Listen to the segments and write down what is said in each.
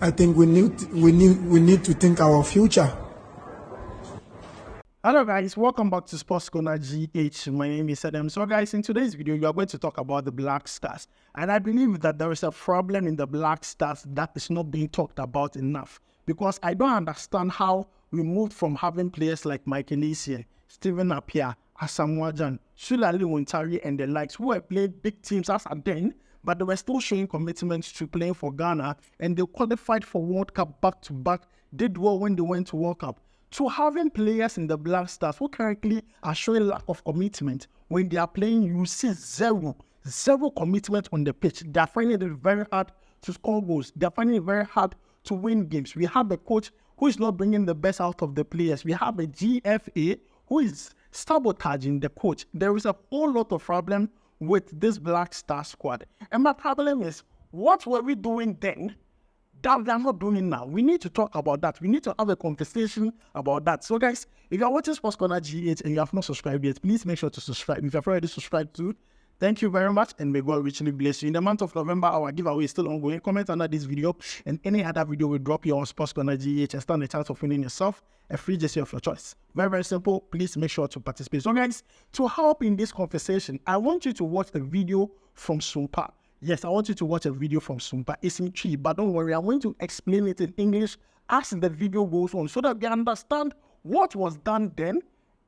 I think we need to think our future. Hello guys, welcome back to Sports Corner GH. My name is Adam. So guys, in today's video, we are going to talk about the Black Stars. And I believe that there is a problem in the Black Stars that is not being talked about enough. Because I don't understand how we moved from having players like Essien, Stephen Appiah, Asamoah, Sulali Wontari and the likes who were playing big teams as a then, but they were still showing commitment to playing for Ghana, and they qualified for World Cup back-to-back, did well when they went to World Cup. To having players in the Black Stars who currently are showing lack of commitment when they are playing, you see zero commitment on the pitch. They are finding it very hard to score goals. They are finding it very hard to win games. We have a coach who is not bringing the best out of the players. We have a GFA who is sabotaging the coach. There is a whole lot of problem with this Black Star squad. And my problem is, what were we doing then that we are not doing now? We need to talk about that. We need to have a conversation about that. So guys, if you are watching Sports Corner GH and you have not subscribed yet, please make sure to subscribe. If you have already subscribed too, thank you very much, and may God richly bless you. In the month of November, our giveaway is still ongoing. Comment under this video, and any other video will drop you on Sports Corner GH and stand a chance of winning yourself a free jersey of your choice. Very, very simple. Please make sure to participate. So guys, to help in this conversation, I want you to watch a video from Sumpa. Yes, I want you to watch a video from Sumpa. It's in Twi, but don't worry, I'm going to explain it in English as the video goes on so that we understand what was done then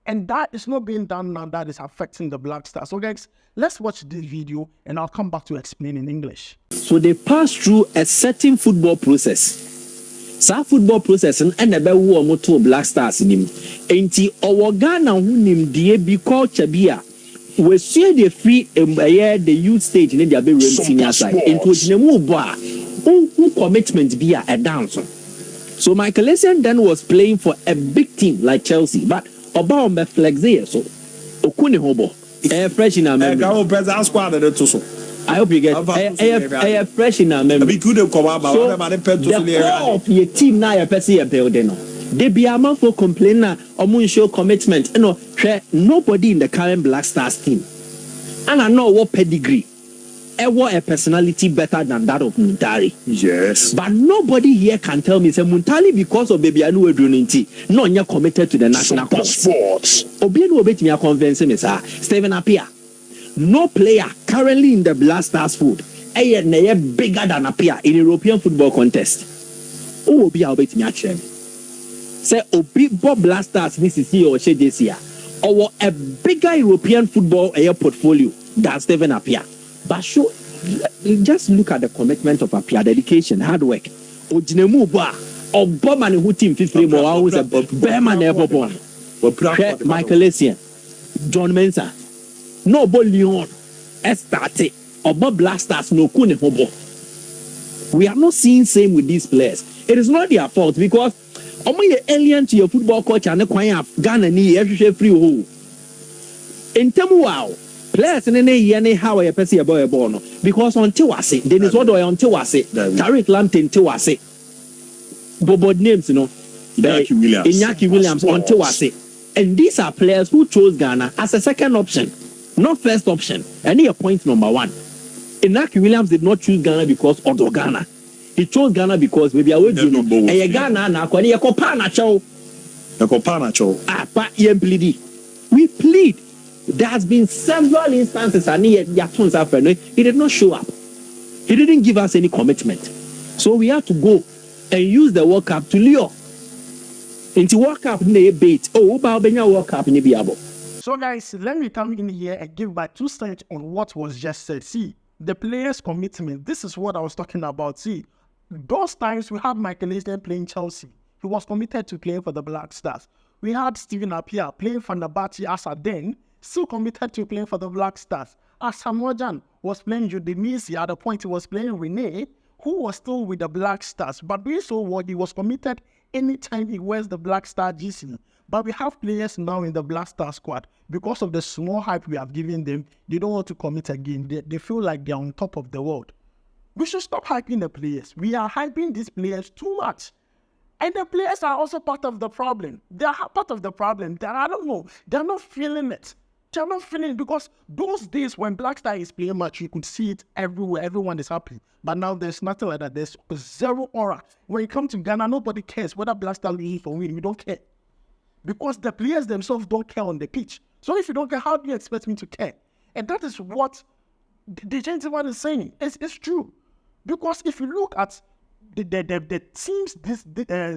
and that is not being done now that is affecting the Black Stars. So guys, let's watch this video and I'll come back to explain in English. So they pass through a certain football process. That football process and be wo to Black Stars nim. Enti owo Ghana hu nim die bi culture bia. We see the free the youth stage in the be senior side. Into jinemu bo a commitment bia a dance. So Michael Essien then was playing for a big team like Chelsea, but Oba on flex so okune hobo fresh in our memory. Squad I hope you get fresh in our memory. So the core of your team now your person you build no. They be a man for complainer or show commitment. You know, nobody in the current Black Stars team. And I know what pedigree. A personality better than that of Muntari. Yes. But nobody here can tell me say Muntari because of baby Anu Edunti. No, you're committed to the national sports. Obienu obet me a convincing me sir. Stephen Appiah. No player currently in the Black Stars food. Bigger than Appiah in European football contest. Oh, Obi obet me a chair. Say Obi Bob Black Stars this is here or she this year. Or a bigger European football portfolio than Stephen Appiah. But sure, just look at the commitment of Appiah, dedication, hard work. Ojinemu ba, Obama who team 50 more hours a Bearman ever born. Michael Essien, John Mensah, no Leon, Estate, or Bob Black Stars, no Kune Hobo. We are not seeing same with these players. It is not their fault because only alien to your football coach and the Ghana ni every free hole. In Temu players in any year how I person about a born because until I say denis odoi until I say Tariq Lamptey until I say Bobo names Inaki Williams until I say, and these are players who chose Ghana as a second option, not first option. And here point number one, Inaki Williams did not choose Ghana because of Ghana. He chose Ghana because maybe I would know Ghana na kwani yakopana cho but we plead. There has been several instances and he did not show up. He didn't give us any commitment. So we had to go and use the World Cup to lure. Into World Cup bait. Oh, World Cup in the. So guys, let me come in here and give my 2 cents on what was just said. See, the players' commitment. This is what I was talking about. See, those times we had Michael Essien playing Chelsea. He was committed to playing for the Black Stars. We had Stephen Appiah playing for Fenerbahce as a then, still committed to playing for the Black Stars. Asamoah was playing Denis at the point he was playing Rene, who was still with the Black Stars. But we saw what he was committed anytime he wears the Black Star GC. But we have players now in the Black Star squad. Because of the small hype we have given them, they don't want to commit again. They feel like they're on top of the world. We should stop hyping the players. We are hyping these players too much. And the players are also part of the problem. They are part of the problem. I don't know. They're not feeling it. They're not feeling it because those days when Black Star is playing match, you could see it everywhere. Everyone is happy. But now there's nothing like that. There's zero aura. When you come to Ghana, nobody cares whether Black Star loses or win. We don't care. Because the players themselves don't care on the pitch. So if you don't care, how do you expect me to care? And that is what the gentleman is saying. It's true. Because if you look at the teams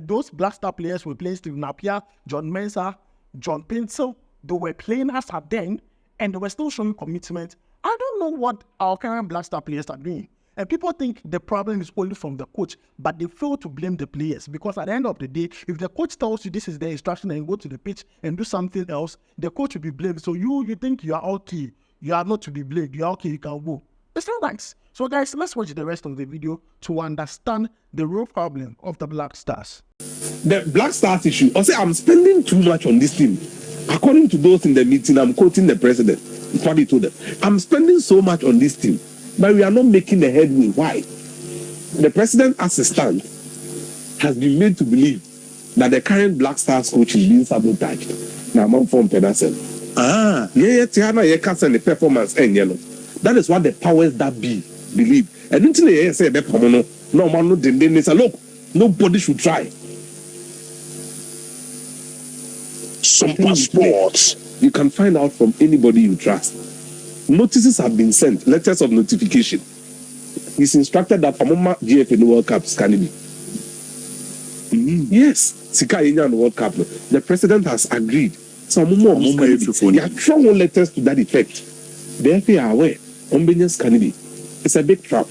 those Black Star players were playing, Stephen Appiah, John Mensah, John Pencil, they were playing as at then, and they were still showing commitment. I don't know what our current Black Star players are doing. And people think the problem is only from the coach, but they fail to blame the players. Because at the end of the day, if the coach tells you this is the instruction and you go to the pitch and do something else, the coach will be blamed. So you think you are okay, you are not to be blamed, you are okay, you can go. It's not nice. So guys, let's watch the rest of the video to understand the real problem of the Black Stars. The Black Stars issue, I say I'm spending too much on this team. According to those in the meeting, I'm quoting the president. What he told them. I'm spending so much on this team, but we are not making a headway. Why? The president, as a stand, has been made to believe that the current Black Stars coach is being sabotaged. Now, I'm from Penasel. The performance and yellow. That is what the powers that be believe. And until they say, no man, no Denis, look, nobody should try. Super Sports. You can find out from anybody you trust. Notices have been sent, letters of notification. He's instructed that Amoma GF in the World Cup can be. Yes, Sika in the World Cup. The president has agreed. So Amoma have strong letters to that effect. Therefore, are aware. Ombenians can be. It's a big trap.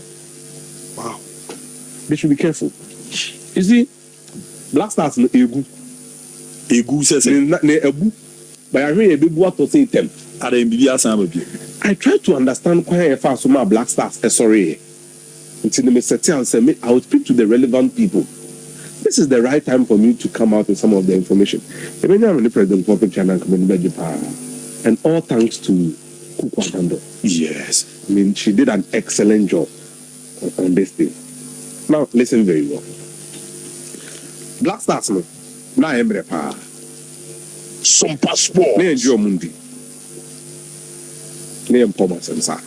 Wow. They should be careful. You see, Black Stars no egu. Egu says ebu. But I really be what to say them. I try to understand why I found some Black Stars. Sorry. Until they set and say, I will speak to the relevant people. This is the right time for me to come out with some of the information. And all thanks to yes. I mean, she did an excellent job on this thing. Now, listen very well. Black Stars, no. Now, Emre Pa. Super Sports. Ne enjoy Mundi. Ne empoma sensa.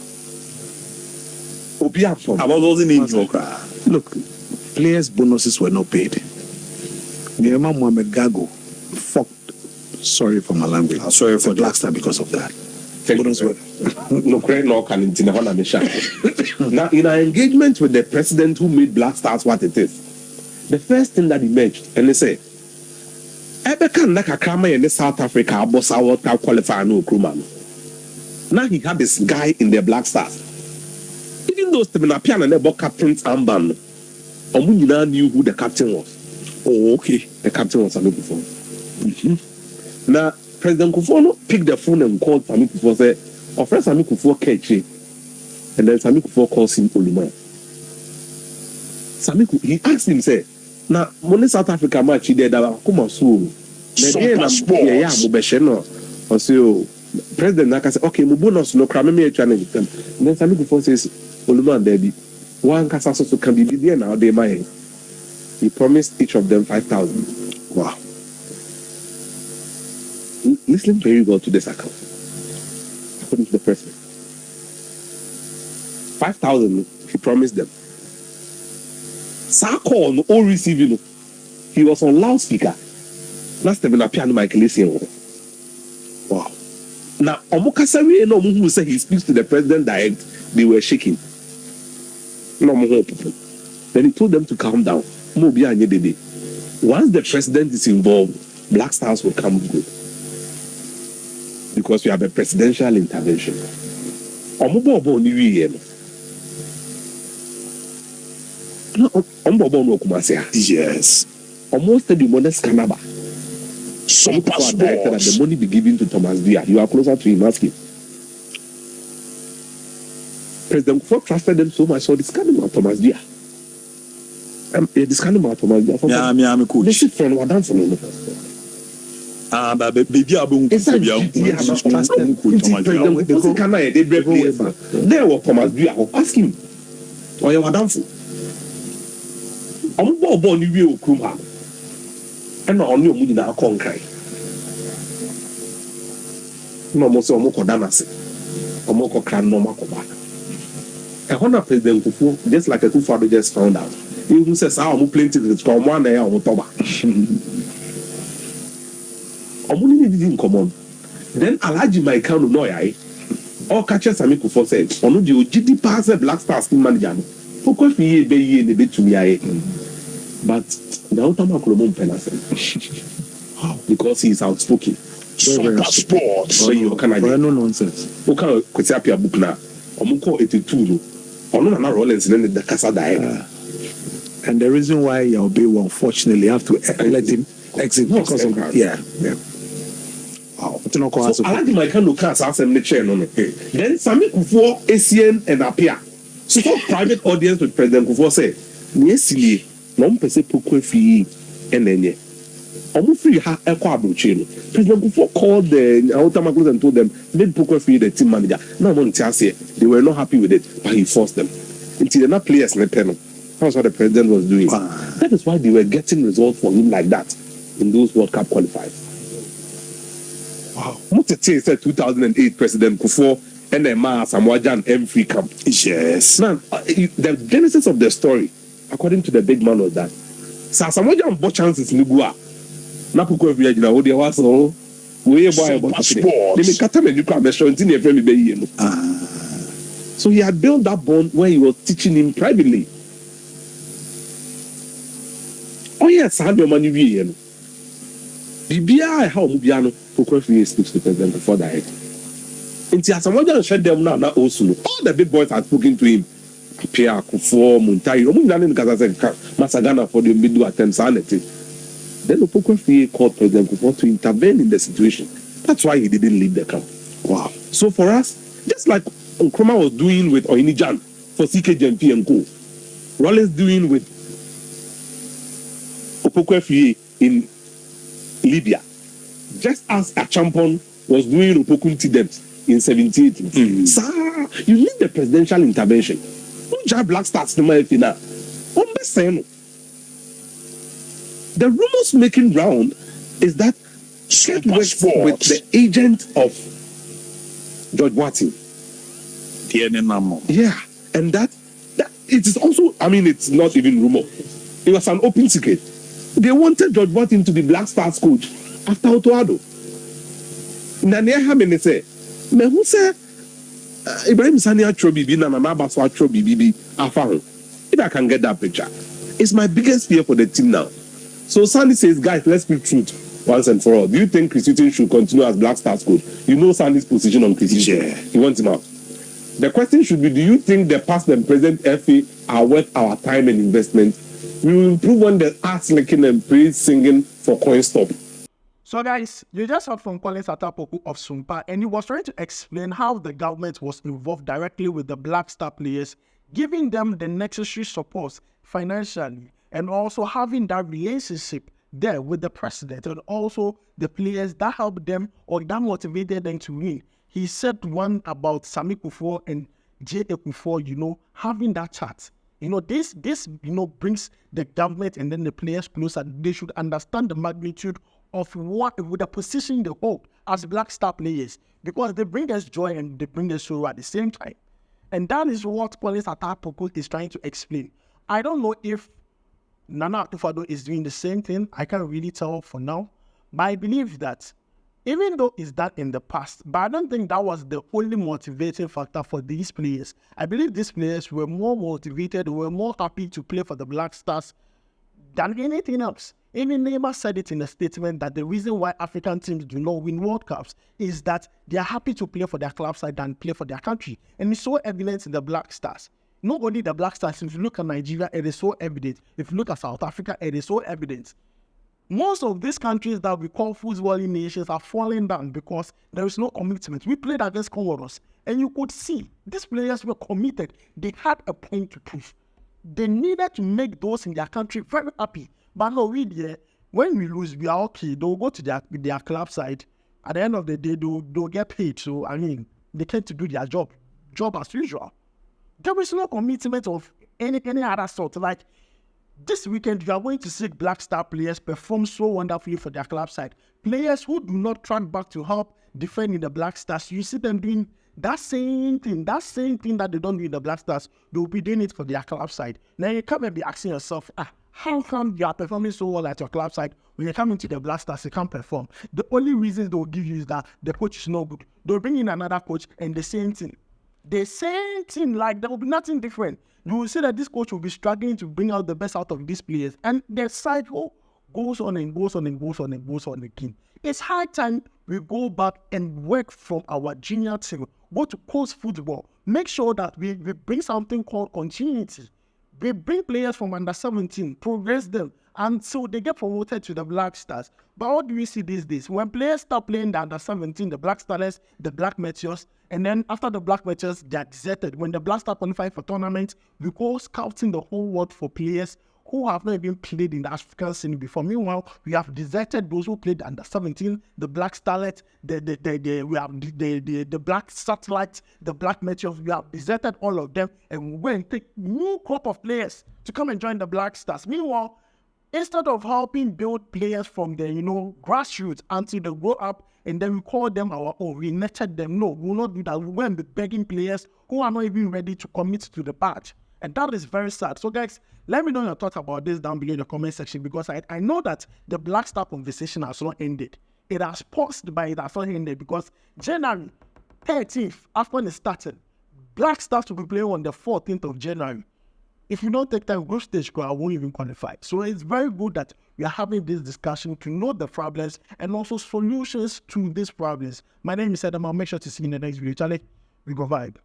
Obi apom. About those in India. Look, players' bonuses were not paid. Nehemiah Mohammed Gago fucked. Sorry for my language. Sorry for Black Star because of that. No credit, no can Now, in our engagement with the president who made Black Stars what it is, the first thing that he mentioned, and they say, Ebeka like a crama in South Africa, boss our World Cup qualifier no crewman. Now he had this guy in the Black Stars. Even though Stephen Appiah and the captain's armband, Omunina knew who the captain was. Oh, okay. The captain was Sami Kufuor. Now, President Kufuor picked the phone and called Sami Kufuor, said, "Offer Sami Kufuor Kechi." And then Sami Kufuor calls him Oluma. He asked him, say, "Now, money South Africa match, he did that. Come on, so." President Naka said, "Okay, my bonus no crime me challenge." And then Sami Kufuor says, "Oluma and Debbie, one Kasaso can be there now. They might." He promised each of them 5,000. Wow. Listen very well to this account. According to the president, 5,000 he promised them. Sako no all receiving. He was on loudspeaker. Last time Appiah and Michael Essien. Wow. Now Omukasari no who said he speaks to the president direct. They were shaking. No more people. Then he told them to calm down. Once the president is involved, Black Stars will come good. Because we have a presidential intervention. Yes. Almost the modest Canaba. Some people are directed that the money be given to Thomas Dia. You are closer to him, ask him. President Kufuor trusted them so much, so this kind of Thomas Dia. This kind of Thomas Dia. Yeah, I'm a coach. This is friend, what dance for me. But baby, I won't They were Thomas Dia. Ask him. Or you are dancing. I'm born you will come out. And on your money now conquer. No more so Omoko Danase. Omoko Kran no Makoba. A Honor President Kufu, just like a Kufu just found out. He says, I'm plenty to come one day on Toba. Omuni didn't come on. Then Alaji my count of Noyai. All catchers Sami Kufu said, Onu the OGD pass Black Stars team manager. Focus me be in the bit to me. But the Otama Kolomon Penase. Because he is outspoken. Soccer sports. So you can no nonsense. Okay, kwesi Appiah book na. Omuko 82 no. Na Rollins in the Casa Diana. And the reason why Yaobe will unfortunately have to let him exit because of yeah. Wow. So I like my kind of cars as the chair no. Then Sami Kufuor, Essien and Appiah. So private audience with President Kufuor say, "Niesili, no mpese pokwe fi enenye." Omu free ha ekwa abrochino. President Kufuor called the Otamaklos and told them, "Let pokwe fi the team manager." No one say they were not happy with it, but he forced them. Until they're not players in the panel. That's what the president was doing. That is why they were getting results for him like that in those World Cup qualifiers. Wow. Mutete said 2008 President Kufuor and the Asamoah M3 camp. Yes. Now, the genesis of the story, according to the big man, was that Asamoah bought chances in Lugua. Napuko Viajina, who they was so way boy about sports. They cut him and you can't measure until you friend be. So he had built that bond where he was teaching him privately. Oh yes, I had your money here. Bibia how Mubiano for question speaks to President before that. Until Asamoah shut them now, not also. All the big boys had spoken to him. Appiah, Kufuor, Muntai, Masagana for the middle attempt sanity. Then the called President Kufuor to intervene in the situation. That's why he didn't leave the camp. Wow. So for us, just like Nkrumah was doing with Oyinijan for CKJMP and Co. Rollins doing with Opoku in Libya, just as a champion was doing Opokunti Dems in 78. Sir, you need the presidential intervention. Don't just Black Stars no matter now. The rumors making round is that Shed works with the agent of George Watson. Yeah, and that it is also, I mean, it's not even rumor. It was an open secret. They wanted George Watson to be Black Stars coach after Addo. Nane Hamene say, me who say Ibrahim Sani atro bibi na Mama Baso atro bibi afa. If I can get that picture, it's my biggest fear for the team now. So Sandy says, guys, let's speak truth once and for all. Do you think Chris Hughton should continue as Black Stars coach? You know Sandy's position on Chris Hughton. Yeah. He wants him out. The question should be, do you think the past and present FA are worth our time and investment? We will improve when the arts licking and praise singing for coin stop. So guys, you just heard from Collins Atapoku of Sumpa, and he was trying to explain how the government was involved directly with the Black Star players, giving them the necessary support financially, and also having that relationship there with the president and also the players that helped them or that motivated them to win. He said one about Sami Kufuor and J.A. Kufuor, having that chat. This brings the government and then the players closer. They should understand the magnitude of what with the position they hold as Black Star players, because they bring us joy and they bring us sorrow at the same time. And that is what Collins Atapoku is trying to explain. I don't know if Nana Akufo-Addo is doing the same thing. I can't really tell for now. But I believe that even though it's that in the past, but I don't think that was the only motivating factor for these players. I believe these players were more motivated, were more happy to play for the Black Stars than anything else. Even Neymar said it in a statement that the reason why African teams do not win World Cups is that they are happy to play for their club side than play for their country. And it's so evident in the Black Stars. Not only the Black Stars, if you look at Nigeria, it is so evident. If you look at South Africa, it is so evident. Most of these countries that we call footballing nations are falling down because there is no commitment. We played against Comoros, and you could see these players were committed. They had a point to prove. They needed to make those in their country very happy. But no, when we lose, we are okay. They'll go to their club side. At the end of the day, they'll get paid. So, I mean, they tend to do their job as usual. There is no commitment of any other sort. Like, This weekend, you are going to see Black Star players perform so wonderfully for their club side. Players who do not track back to help defend in the Black Stars, you see them doing that same thing that they don't do in the Black Stars, they will be doing it for their club side. Now you come and be asking yourself, how come you are performing so well at your club side when you come into the Black Stars, you can't perform? The only reason they will give you is that the coach is no good. They'll bring in another coach and the same thing. The same thing, like there will be nothing different. You will see that this coach will be struggling to bring out the best out of these players, and their cycle goes on and goes on and goes on and goes on again. It's high time we go back and work from our junior team, go to coach football, make sure that we bring something called continuity. We bring players from under 17, progress them until they get promoted to the Black Stars. But what do we see these days? When players start playing the under 17, the Black Stars, the Black Meteors, and then after the Black Meteors, they are deserted. When the Black Stars qualify for tournaments, we go scouting the whole world for players who have not even played in the African scene before. Meanwhile, we have deserted those who played under 17, the Black Starlet, the Black Satellite, the Black Meteors. We have deserted all of them, and we go and take new crop of players to come and join the Black Stars. Meanwhile, instead of helping build players from the grassroots until they grow up, and then we call them our own, we nurtured them. No, we will not do that. We will be begging players who are not even ready to commit to the patch. And that is very sad. So guys, let me know your thoughts about this down below in the comment section, because I know that the Black Star conversation has not ended. It has paused, but it has not ended, because January 13th, after it started, Black Stars will be playing on the 14th of January. If you don't take time, group stage, I won't even qualify. So it's very good that we are having this discussion to know the problems and also solutions to these problems. My name is Edmund. Make sure to see you in the next video. Charlie, we go vibe.